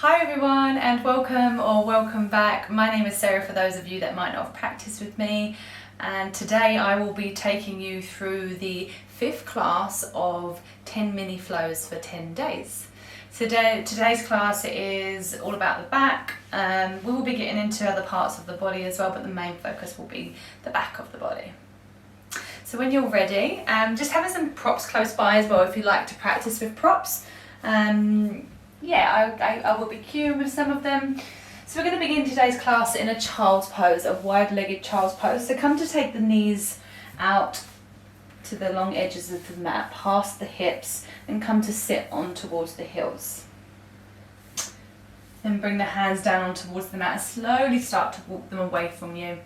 Hi everyone and welcome or welcome back. My name is Sarah for those of you that might not have practiced with me, and today I will be taking you through the 5th class of 10 mini flows for 10 days. Today's class is all about the back. We will be getting into other parts of the body as well, but the main focus will be the back of the body. So when you're ready, just having some props close by as well if you like to practice with props. I will be cueing with some of them. So we're going to begin today's class in a child's pose, a wide-legged child's pose. So come to take the knees out to the long edges of the mat, past the hips, and come to sit on towards the heels. Then bring the hands down on towards the mat and slowly start to walk them away from you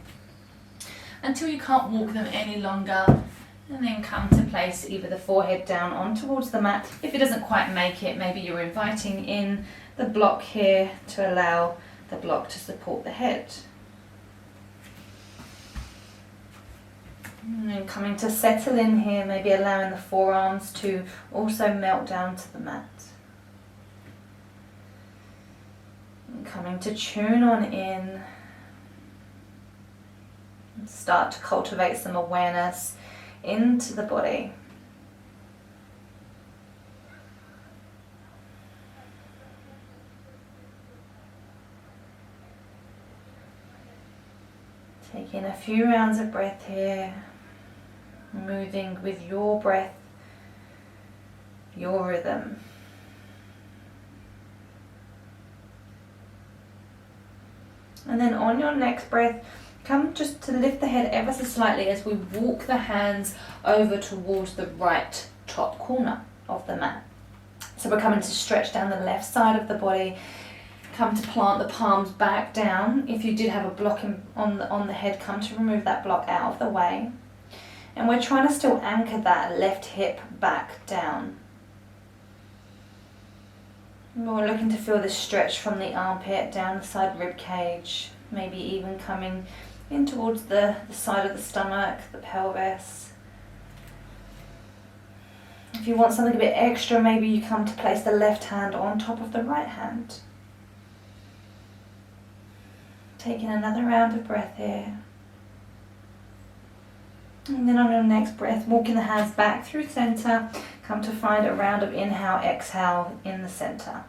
until you can't walk them any longer. And then come to place either the forehead down on towards the mat. If it doesn't quite make it, maybe you're inviting in the block here to allow the block to support the head. And then coming to settle in here, maybe allowing the forearms to also melt down to the mat. And coming to tune on in. And start to cultivate some awareness into the body. Taking a few rounds of breath here, moving with your breath, your rhythm. And then on your next breath, come just to lift the head ever so slightly as we walk the hands over towards the right top corner of the mat. So we're coming to stretch down the left side of the body. Come to plant the palms back down. If you did have a block on the head, come to remove that block out of the way. And we're trying to still anchor that left hip back down. And we're looking to feel the stretch from the armpit down the side rib cage, maybe even coming in towards the side of the stomach, the pelvis. If you want something a bit extra, maybe you come to place the left hand on top of the right hand. Taking another round of breath here. And then on your next breath, walking the hands back through center, come to find a round of inhale, exhale in the center.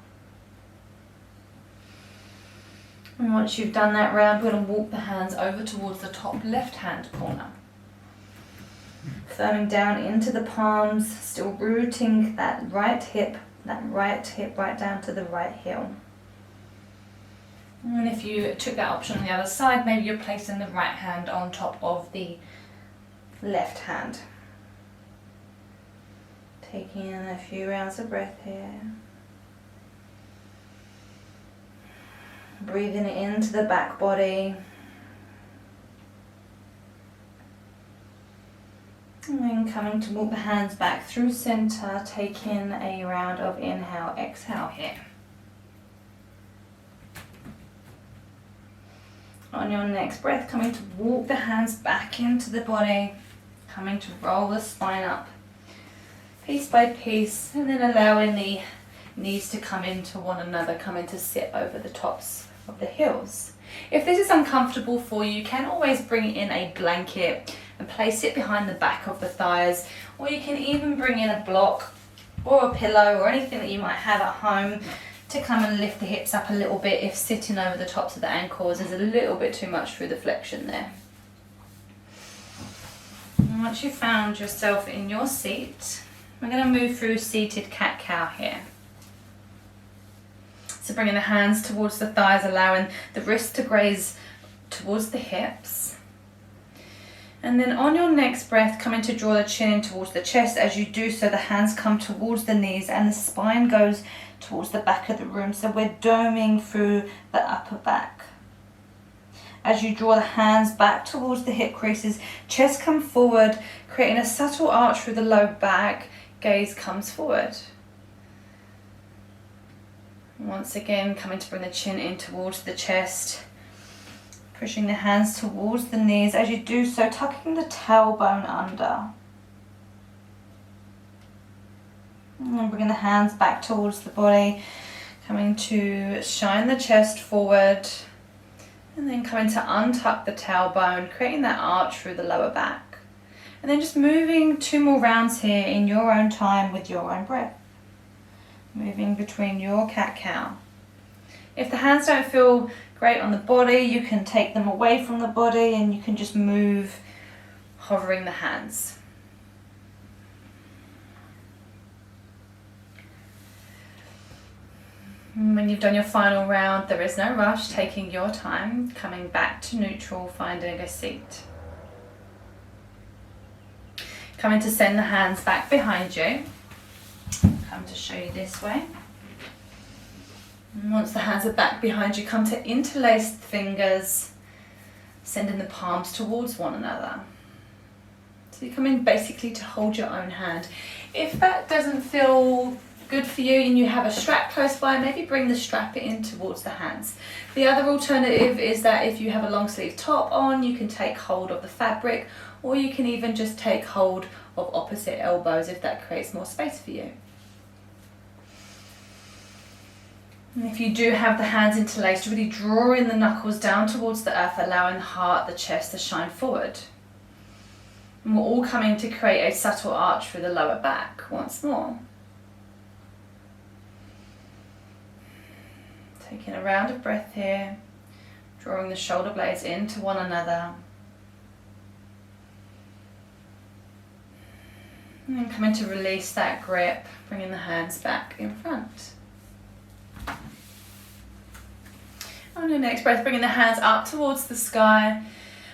And once you've done that round, we're going to walk the hands over towards the top left-hand corner. Firming down into the palms, still rooting that right hip right down to the right heel. And if you took that option on the other side, maybe you're placing the right hand on top of the left hand. Taking in a few rounds of breath here. Breathing into the back body. And then coming to walk the hands back through center, taking a round of inhale, exhale here. On your next breath, coming to walk the hands back into the body, coming to roll the spine up piece by piece, and then allowing the knees to come into one another, coming to sit over the tops of the heels. If this is uncomfortable for you, you can always bring in a blanket and place it behind the back of the thighs, or you can even bring in a block or a pillow or anything that you might have at home to come and lift the hips up a little bit if sitting over the tops of the ankles is a little bit too much through the flexion there. And once you've found yourself in your seat, we're going to move through seated cat-cow here. So bringing the hands towards the thighs, allowing the wrists to graze towards the hips. And then on your next breath, coming to draw the chin in towards the chest. As you do so, the hands come towards the knees and the spine goes towards the back of the room. So we're doming through the upper back. As you draw the hands back towards the hip creases, chest come forward, creating a subtle arch through the low back, gaze comes forward. Once again, coming to bring the chin in towards the chest, pushing the hands towards the knees. As you do so, tucking the tailbone under. And bringing the hands back towards the body, Coming to shine the chest forward, and then coming to untuck the tailbone, creating that arch through the lower back. And then just moving 2 more rounds here in your own time with your own breath. Moving between your cat-cow. If the hands don't feel great on the body, you can take them away from the body and you can just move, hovering the hands. When you've done your final round, there is no rush, taking your time, coming back to neutral, finding a seat. Coming to send the hands back behind you. Come to show you this way. And once the hands are back behind you, come to interlace the fingers, sending the palms towards one another. So you're coming basically to hold your own hand. If that doesn't feel good for you and you have a strap close by, maybe bring the strap in towards the hands. The other alternative is that if you have a long sleeve top on, you can take hold of the fabric, or you can even just take hold of opposite elbows if that creates more space for you. And if you do have the hands interlaced, really drawing the knuckles down towards the earth, allowing the heart, the chest to shine forward. And we're all coming to create a subtle arch through the lower back once more. Taking a round of breath here, drawing the shoulder blades into one another. And then coming to release that grip, bringing the hands back in front. On your next breath, bringing the hands up towards the sky.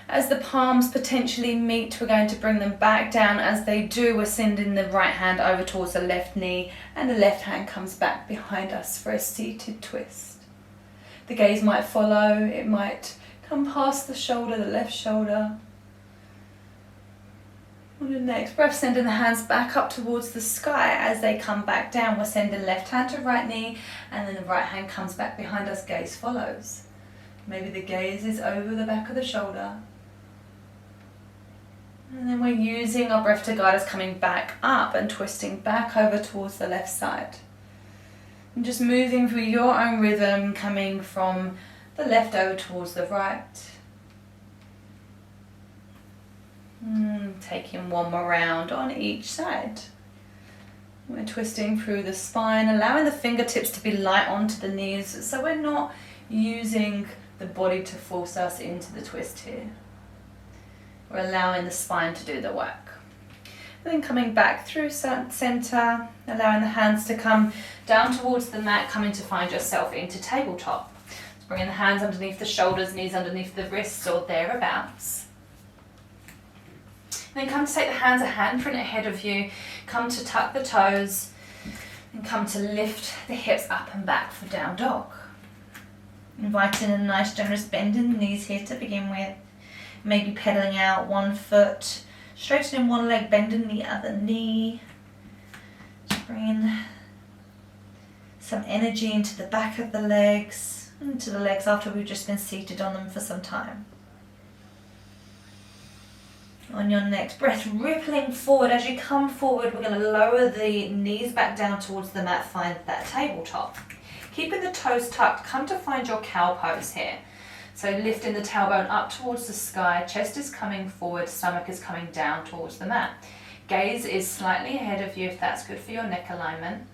As the palms potentially meet, we're going to bring them back down. As they do, we're sending the right hand over towards the left knee, and the left hand comes back behind us for a seated twist. The gaze might follow, it might come past the shoulder, the left shoulder. On your next breath, sending the hands back up towards the sky. As they come back down, we're sending left hand to right knee, and then the right hand comes back behind us, gaze follows. Maybe the gaze is over the back of the shoulder. And then we're using our breath to guide us, coming back up and twisting back over towards the left side. And just moving through your own rhythm, coming from the left over towards the right. Taking one more round on each side. We're twisting through the spine, allowing the fingertips to be light onto the knees, so we're not using the body to force us into the twist here. We're allowing the spine to do the work. And then coming back through center, allowing the hands to come down towards the mat, coming to find yourself into tabletop. So bringing the hands underneath the shoulders, knees underneath the wrists or thereabouts. And then come to take the hands a handprint ahead of you, come to tuck the toes, and come to lift the hips up and back for down dog. Inviting a nice generous bend in the knees here to begin with. Maybe pedaling out one foot, straightening one leg, bending the other knee. Just bringing some energy into the back of the legs, into the legs after we've just been seated on them for some time. On your next breath, rippling forward. As you come forward, we're going to lower the knees back down towards the mat, find that tabletop. Keeping the toes tucked, come to find your cow pose here. So lifting the tailbone up towards the sky, chest is coming forward, stomach is coming down towards the mat. Gaze is slightly ahead of you if that's good for your neck alignment.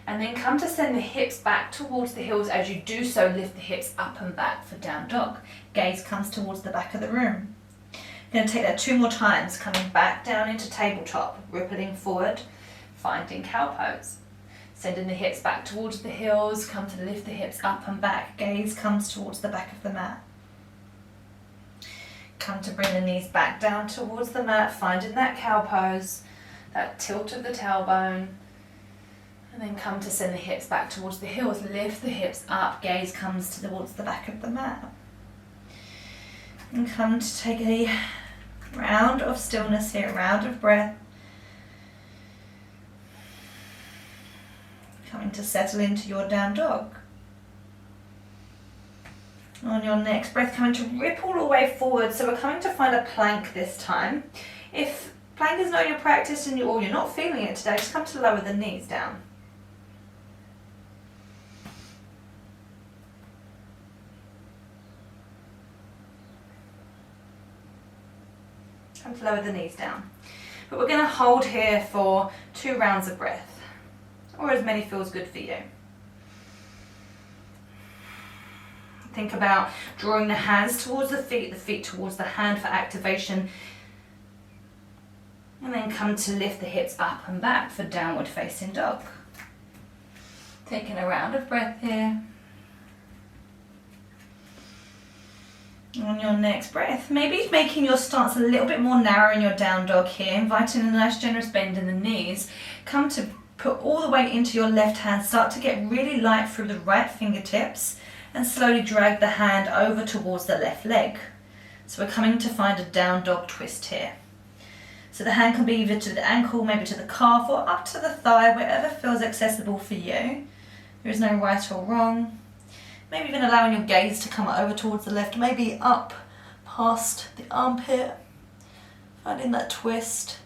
And then come to send the hips back towards the heels. As you do so, lift the hips up and back for down dog. Gaze comes towards the back of the room. I'm going to take that 2 more times, coming back down into tabletop, rippling forward, finding cow pose. Sending the hips back towards the heels, come to lift the hips up and back. Gaze comes towards the back of the mat. Come to bring the knees back down towards the mat, finding that cow pose, that tilt of the tailbone. And then come to send the hips back towards the heels, lift the hips up, gaze comes towards the back of the mat. And come to take a round of stillness here, round of breath. Coming to settle into your down dog. On your next breath, coming to rip all the way forward. So we're coming to find a plank this time. If plank is not your practice or you're not feeling it today, just come to lower the knees down. Time to lower the knees down. But we're going to hold here for 2 rounds of breath, or as many feels good for you. Think about drawing the hands towards the feet towards the hand for activation, and then come to lift the hips up and back for downward facing dog. Taking a round of breath here. On your next breath, maybe making your stance a little bit more narrow in your down dog here, inviting a nice generous bend in the knees. Come to put all the weight into your left hand, start to get really light through the right fingertips and slowly drag the hand over towards the left leg. So we're coming to find a down dog twist here. So the hand can be either to the ankle, maybe to the calf, or up to the thigh, wherever feels accessible for you. There is no right or wrong. Maybe even allowing your gaze to come over towards the left, maybe up past the armpit, finding that twist,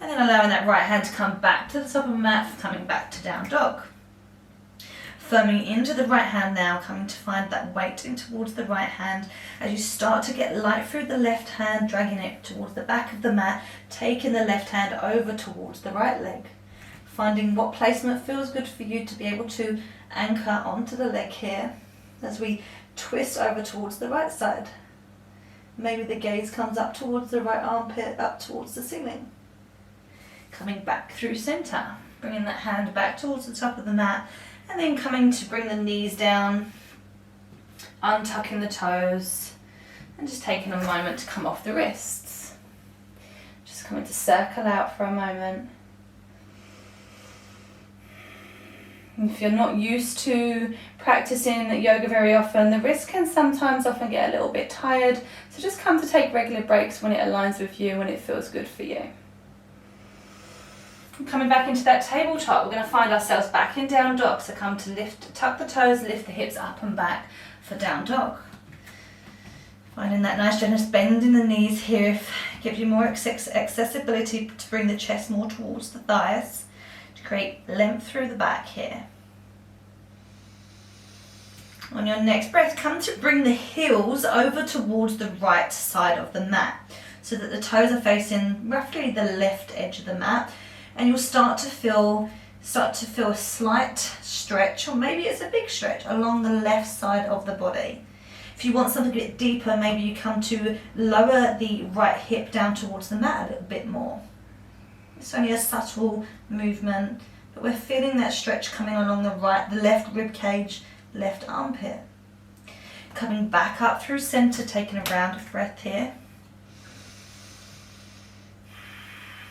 and then allowing that right hand to come back to the top of the mat, coming back to down dog. Firming into the right hand now, coming to find that weight in towards the right hand as you start to get light through the left hand, dragging it towards the back of the mat, taking the left hand over towards the right leg. Finding what placement feels good for you to be able to anchor onto the leg here as we twist over towards the right side. Maybe the gaze comes up towards the right armpit, up towards the ceiling. Coming back through center, bringing that hand back towards the top of the mat, and then coming to bring the knees down, untucking the toes, and just taking a moment to come off the wrists. Just coming to circle out for a moment. If you're not used to practicing yoga very often, the wrist can sometimes often get a little bit tired, so just come to take regular breaks when it aligns with you, when it feels good for you. Coming back into that tabletop, we're going to find ourselves back in down dog, so come to tuck the toes, lift the hips up and back for down dog. Finding that nice generous bend in the knees here gives you more accessibility to bring the chest more towards the thighs, to create length through the back here. On your next breath, come to bring the heels over towards the right side of the mat so that the toes are facing roughly the left edge of the mat, and you'll start to feel a slight stretch, or maybe it's a big stretch along the left side of the body. If you want something a bit deeper, maybe you come to lower the right hip down towards the mat a little bit more. It's only a subtle movement, but we're feeling that stretch coming along the left rib cage, left armpit. Coming back up through center, taking a round of breath here.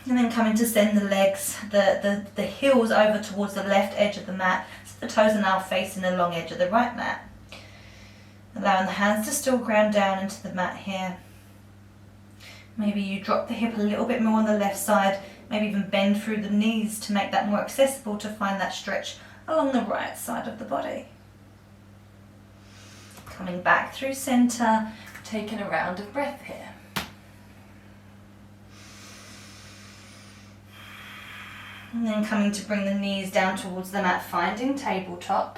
And then coming to send the legs, the heels over towards the left edge of the mat, so the toes are now facing the long edge of the right mat. Allowing the hands to still ground down into the mat here. Maybe you drop the hip a little bit more on the left side, maybe even bend through the knees to make that more accessible, to find that stretch along the right side of the body. Coming back through center, taking a round of breath here. And then coming to bring the knees down towards the mat, finding tabletop.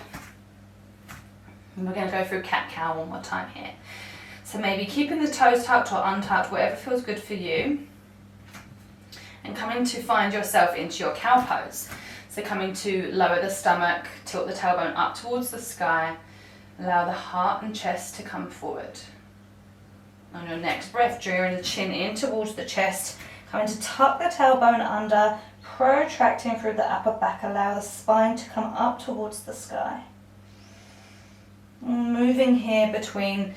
And we're going to go through cat-cow one more time here. So maybe keeping the toes tucked or untucked, whatever feels good for you. And coming to find yourself into your cow pose. So coming to lower the stomach, tilt the tailbone up towards the sky. Allow the heart and chest to come forward. On your next breath, drawing the chin in towards the chest. Coming to tuck the tailbone under, protracting through the upper back. Allow the spine to come up towards the sky. Moving here between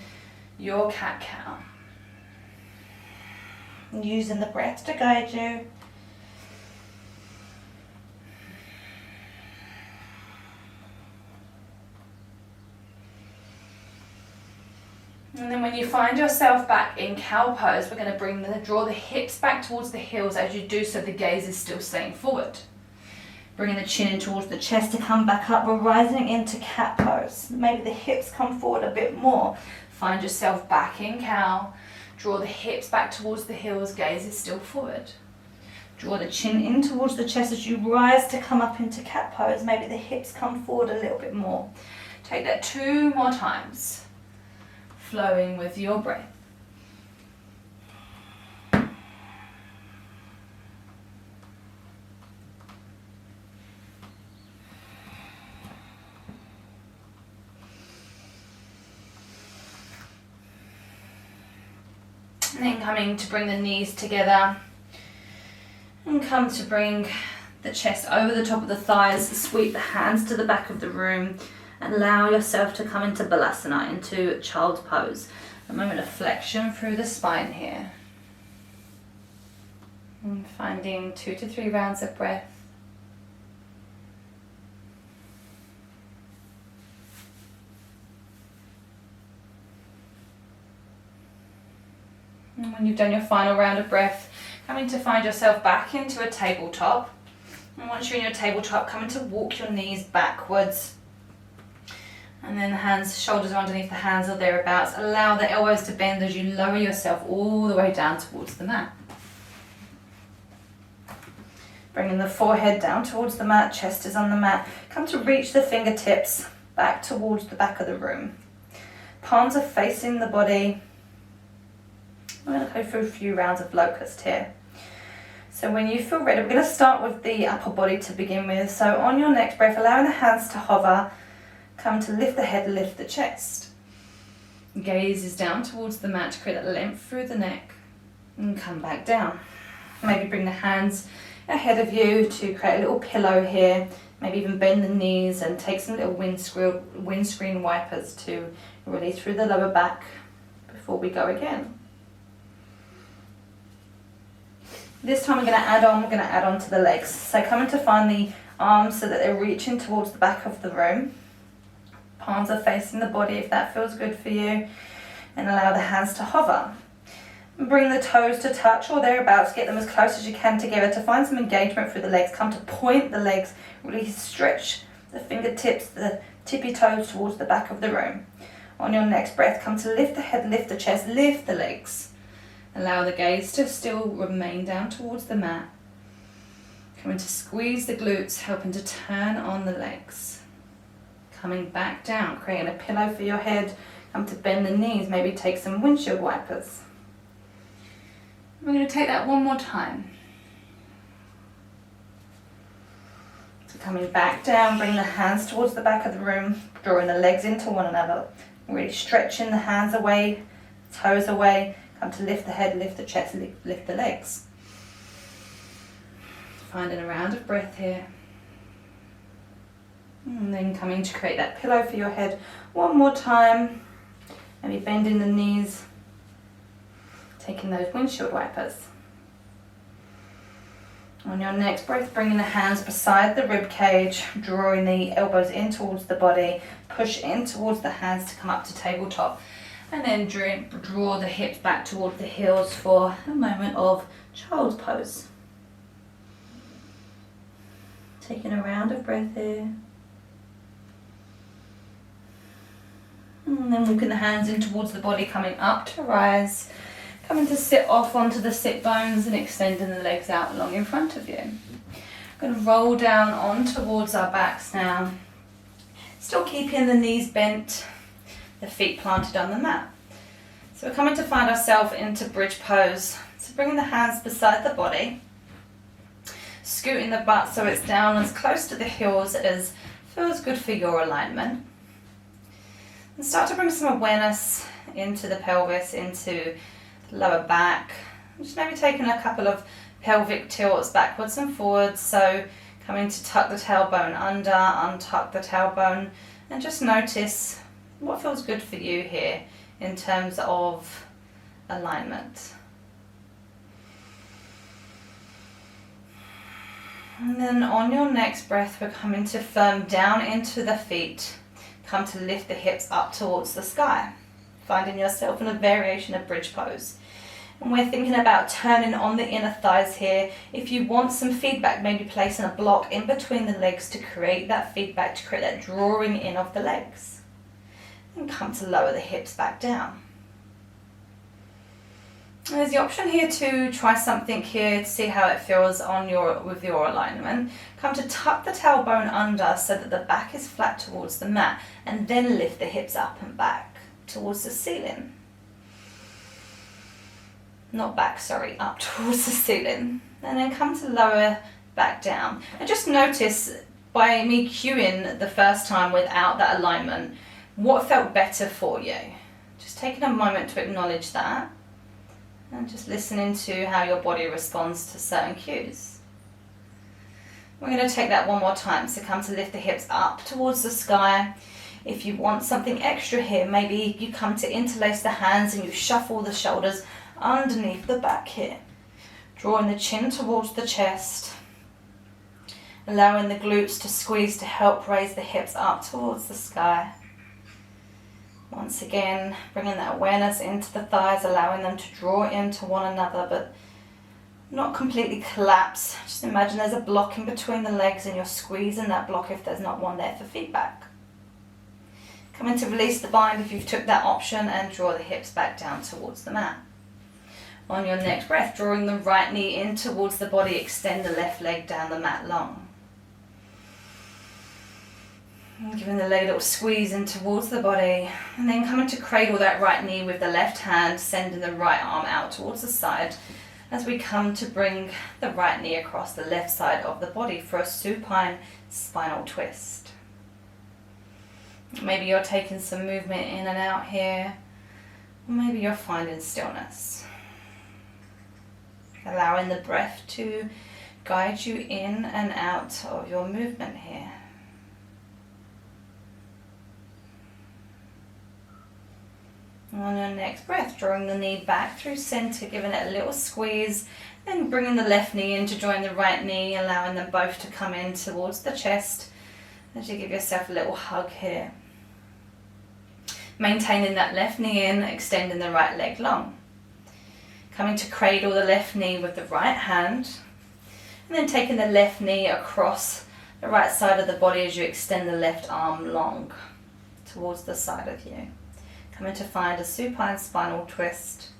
your cat-cow. Using the breath to guide you. And then when you find yourself back in cow pose, we're going to draw the hips back towards the heels. As you do so, the gaze is still staying forward. Bringing the chin in towards the chest to come back up. We're rising into cat pose. Maybe the hips come forward a bit more. Find yourself back in cow. Draw the hips back towards the heels. Gaze is still forward. Draw the chin in towards the chest as you rise to come up into cat pose. Maybe the hips come forward a little bit more. Take that 2 more times. Flowing with your breath. then coming to bring the knees together and come to bring the chest over the top of the thighs, sweep the hands to the back of the room and allow yourself to come into Balasana, into child's pose. A moment of flexion through the spine here. And finding 2 to 3 rounds of breath. And when you've done your final round of breath, coming to find yourself back into a tabletop. And once you're in your tabletop, coming to walk your knees backwards. And then the hands, shoulders are underneath the hands or thereabouts. Allow the elbows to bend as you lower yourself all the way down towards the mat. Bringing the forehead down towards the mat, chest is on the mat. Come to reach the fingertips back towards the back of the room. Palms are facing the body. We're going to go through a few rounds of locust here. So when you feel ready, we're going to start with the upper body to begin with. So on your next breath, allowing the hands to hover, come to lift the head, lift the chest. Gaze is down towards the mat to create that length through the neck and come back down. Maybe bring the hands ahead of you to create a little pillow here. Maybe even bend the knees and take some little windscreen wipers to release through the lower back before we go again. This time we're going to add on to the legs. So coming to find the arms so that they're reaching towards the back of the room. Palms are facing the body if that feels good for you. And allow the hands to hover. And bring the toes to touch or thereabouts. Get them as close as you can together to find some engagement through the legs. Come to point the legs. Really stretch the fingertips, the tippy toes towards the back of the room. On your next breath, come to lift the head, lift the chest, lift the legs. Allow the gaze to still remain down towards the mat. Coming to squeeze the glutes, helping to turn on the legs. Coming back down, creating a pillow for your head. Come to bend the knees, maybe take some windshield wipers. We're going to take that one more time. So coming back down, bring the hands towards the back of the room, drawing the legs into one another. Really stretching the hands away, toes away. Come to lift the head, lift the chest, lift the legs. Finding a round of breath here. And then coming to create that pillow for your head one more time. Maybe bending the knees. Taking those windshield wipers. On your next breath, bringing the hands beside the rib cage, drawing the elbows in towards the body. Push in towards the hands to come up to tabletop. And then draw the hips back towards the heels for a moment of child's pose. Taking a round of breath here. And then walking the hands in towards the body, coming up to rise. Coming to sit off onto the sit bones and extending the legs out along in front of you. I'm going to roll down on towards our backs now. Still keeping the knees bent. The feet planted on the mat. So we're coming to find ourselves into bridge pose. So bringing the hands beside the body, scooting the butt so it's down as close to the heels as feels good for your alignment. And start to bring some awareness into the pelvis, into the lower back. Just maybe taking a couple of pelvic tilts backwards and forwards. So coming to tuck the tailbone under, untuck the tailbone, and just notice what feels good for you here in terms of alignment. And then on your next breath, we're coming to firm down into the feet. Come to lift the hips up towards the sky, finding yourself in a variation of bridge pose. And we're thinking about turning on the inner thighs here. If you want some feedback, maybe placing a block in between the legs to create that feedback, to create that drawing in of the legs. And come to lower the hips back down. And there's the option here to try something here to see how it feels on with your alignment. Come to tuck the tailbone under so that the back is flat towards the mat, and then lift the hips up and back towards the ceiling. Not back, sorry, up towards the ceiling. And then come to lower back down. And just notice by me cueing the first time without that alignment, what felt better for you. Just taking a moment to acknowledge that. And just listening to how your body responds to certain cues. We're going to take that one more time. So come to lift the hips up towards the sky. If you want something extra here, maybe you come to interlace the hands and you shuffle the shoulders underneath the back here. Drawing the chin towards the chest. Allowing the glutes to squeeze to help raise the hips up towards the sky. Once again, bringing that awareness into the thighs, allowing them to draw into one another, but not completely collapse. Just imagine there's a block in between the legs and you're squeezing that block if there's not one there for feedback. Coming to release the bind if you've took that option and draw the hips back down towards the mat. On your next breath, drawing the right knee in towards the body, extend the left leg down the mat long. And giving the leg a little squeeze in towards the body, and then coming to cradle that right knee with the left hand, sending the right arm out towards the side as we come to bring the right knee across the left side of the body for a supine spinal twist. Maybe you're taking some movement in and out here, or maybe you're finding stillness. Allowing the breath to guide you in and out of your movement here. On your next breath, drawing the knee back through center, giving it a little squeeze, then bringing the left knee in to join the right knee, allowing them both to come in towards the chest as you give yourself a little hug here. Maintaining that left knee in, extending the right leg long. Coming to cradle the left knee with the right hand, and then taking the left knee across the right side of the body as you extend the left arm long towards the side of you. Coming to find a supine spinal twist.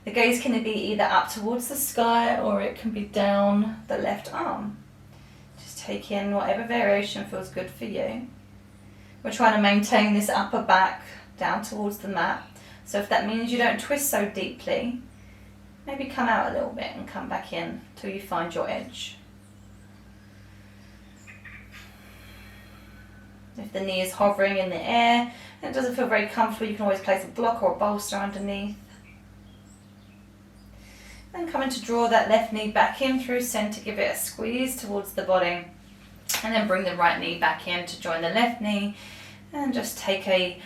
The gaze can be either up towards the sky or it can be down the left arm. Just take in whatever variation feels good for you. We're trying to maintain this upper back down towards the mat. So if that means you don't twist so deeply, maybe come out a little bit and come back in till you find your edge. If the knee is hovering in the air and it doesn't feel very comfortable, you can always place a block or a bolster underneath. Then coming to draw that left knee back in through center, give it a squeeze towards the body, and then bring the right knee back in to join the left knee, and just take a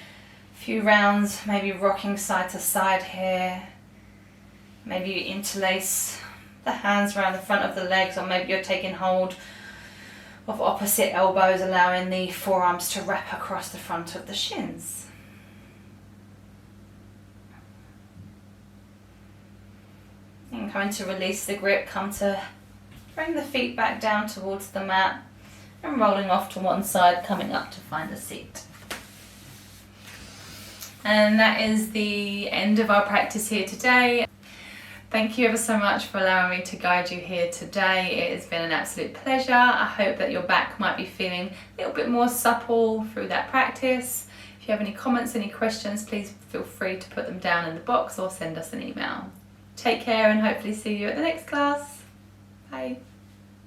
few rounds, maybe rocking side to side here. Maybe you interlace the hands around the front of the legs, or maybe you're taking hold of opposite elbows, allowing the forearms to wrap across the front of the shins. And coming to release the grip, come to bring the feet back down towards the mat and rolling off to one side, coming up to find a seat. And that is the end of our practice here today. Thank you ever so much for allowing me to guide you here today. It has been an absolute pleasure. I hope that your back might be feeling a little bit more supple through that practice. If you have any comments, any questions, please feel free to put them down in the box or send us an email. Take care and hopefully see you at the next class. Bye.